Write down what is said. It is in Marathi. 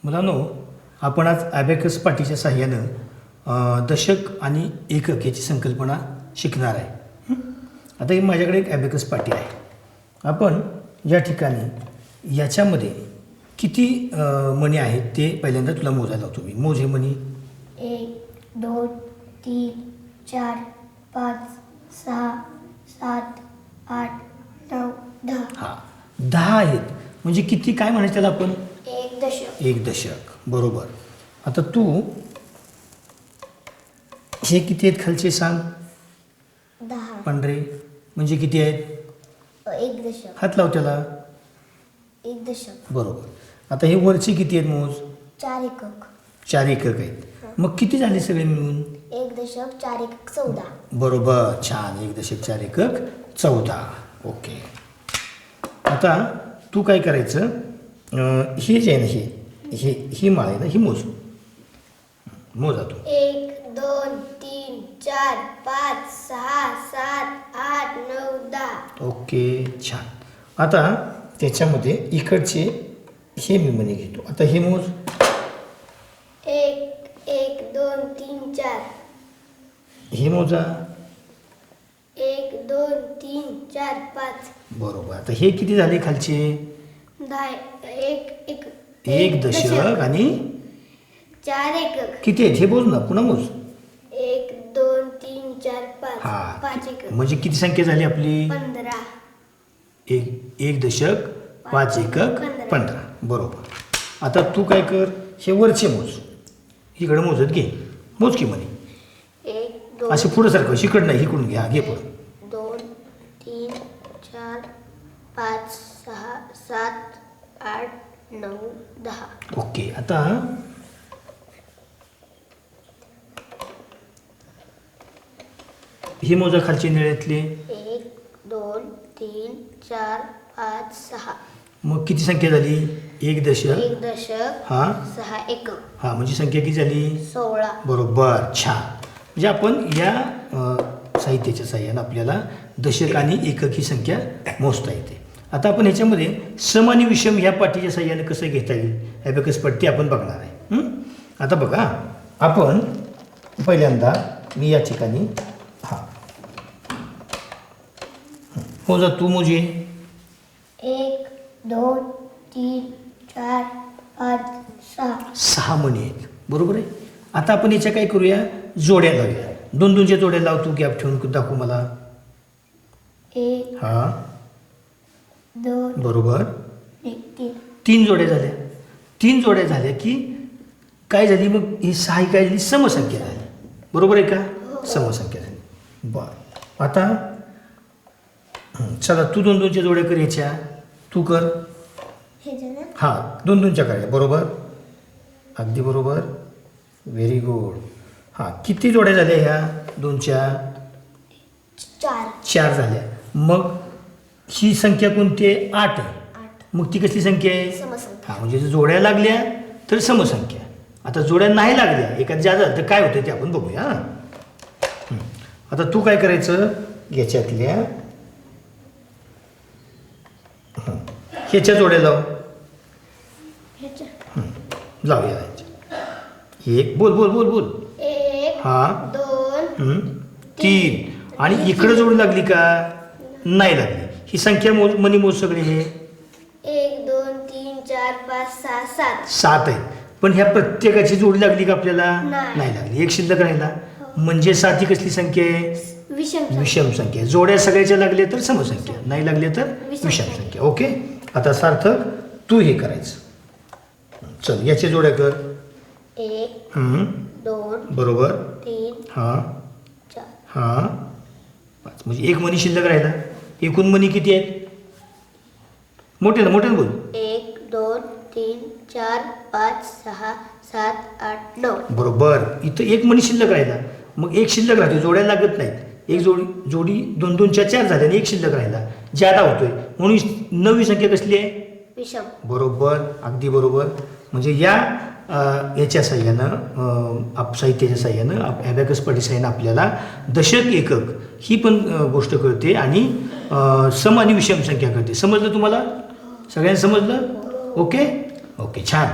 मुलांनो, आपण आज ॲबॅकस पाटीच्या साहाय्यानं दशक आणि एकक याची संकल्पना शिकणार आहे. आता ही माझ्याकडे एक ॲबॅकस पाटी आहे. आपण या ठिकाणी याच्यामध्ये किती मणी आहेत ते पहिल्यांदा तुला मोजायला लावतो मी. मोज हे मणी. 1 2 3 4 5 6 7 8 9 10. हां, 10 आहेत. म्हणजे किती काय म्हणायचं त्याला आपण? एक दशक. एक दशक. बरोबर. आता तू हे किती आहेत खालचे सांग? 10. पांढरे म्हणजे किती आहेत? एक दशक. हात लाव त्याला. एक दशक. बरोबर. आता हे वरचे किती आहेत मोज? 4 एकक. 4 एकक आहेत. मग किती झाले सगळे मिळून? एक दशक 4 एकक 14. बरोबर. छान. 1 दशक 4 एकक 14. ओके. आता तू काय करायचं, हे जे आहे ना, ही माळ आहे ना, ही मोज. मोजा तू. 1 2 3 4 5 6 7 8 9 10. ओके. छान. आता त्याच्यामध्ये इकडचे हे मी मणी घेतो. आता हे मोज. 1 1 2 3 4. हे मोजा. 1 2 3 4 5. बरोबर. आता हे किती झाले खालचे? 10. एक दशक आणि 4 एकक. किती आहेत हे मोज ना, पुन्हा मोज. 1 2 3 4 5. हा. 5 एकक. म्हणजे किती संख्या झाली आपली? 15. एक दशक 5 एकक 15. 15. बरोबर. आता तू काय कर, हे वरचे मोज. इकडे मोजत घे. मोज की म्हणे. 1 2 असे पुढं सारखं शिकड नाही, इकडून घ्या. घे पुढं. 2 3 4 5 6 7 8 9 10. ओके. आता हे मोजा खालचे निळ्यातले. 1 2 3 4 5 6. मग किती संख्या झाली? एक दशक. एक दशक हा 6 एकक. हा म्हणजे संख्या किती झाली? 16. बरोबर. छान. म्हणजे आपण या साहित्याच्या साहाय्यानं आपल्याला दशक आणि एकक ही संख्या मोजता येते. आता आपण ह्याच्यामध्ये सम आणि विषम ह्या पाटीच्या साहाय्यानं कसं घेता येईल ॲबॅकस पाटी आपण बघणार आहे. आता बघा, आपण पहिल्यांदा मी या ठिकाणी मोजा. तू मोजे. 1 2 3 4 5 6. 6 मणी आहेत. बरोबर आहे. आता आपण याच्या काय करूया, जोड्या लावूया. 2-2च्या जोड्या लाव. तू गॅप ठेवून दाखवू मला. 1 हा 2 बरोबर. 3. 3 जोड्या झाल्या. 3 जोड्या झाल्या की काय झाली मग? ही 6 काय झाली? समसंख्या झाली. बरोबर आहे का? समसंख्या झाली. बरं. आता चला तू 2-2च्या जोड्या कर. ह्याच्या तू कर. हे जण हां 2-2च्या करूया. बरोबर. अगदी बरोबर. Very good. हां किती जोड्या झाल्या ह्या? 2च्या 4 झाल्या. मग ही संख्या कोणती आहे? 8 आहे. 8. मग ती कसली संख्या आहे? समसंख्या. हां म्हणजे जर जोड्या लागल्या तर समसंख्या. आता जोड्या नाही लागल्या, एखाद ज्यादा तर काय होतं ते आपण बघूया. आता तू काय करायचं, याच्यातल्या ह्याच्या जोड्या लाव. ह्याच्या लावूया. एक बोल बोल बोल बोल. 1 हां 2 3 आणि इकडं जोड लागली का? नाही लागली. ही संख्या मोज, मनी मोज सगळे. हे 1 2 3 4 5 6 7. 7 आहेत. पण ह्या प्रत्येकाची जोडी लागली का आपल्याला? नाही. नाही लागली. एक शिल्लक राहिला. म्हणजे 7 ही कसली संख्या आहे? विषम. विषम संख्या. जोड्या सगळ्याच्या लागल्या तर समसंख्या, नाही लागल्या तर विषम विषम संख्या. ओके. आता सार्थक तू हे करायचं. चल याच्या जोड्या कर. 1 2 बरोबर. 3 हां 4. हां 5 म्हणजे एक मनी शिल्लक राहिला. एकूण मनी किती आहेत? मोठ्यानं मोठ्यानं बोल. 1 2 3 4 5 6 7 8 9. बरोबर. इथं एक मनी शिल्लक राहिला. मग एक शिल्लक राहते, जोड्या लागत नाहीत. एक जोडी 2-2च्या 4 झाल्या आणि एक शिल्लक राहिला, ज्यादा होतोय. म्हणून 9वी संख्या कसली आहे? विषम. बरोबर. अगदी बरोबर. म्हणजे याच्या साह्यानं साहित्याच्या साह्यानं ॲबॅकस पाटी साह्यानं आपल्याला दशक एकक ही पण गोष्ट कळते आणि सम आणि विषम संख्या कळते. समजलं तुम्हाला? सगळ्यांना समजलं? Okay okay. छान.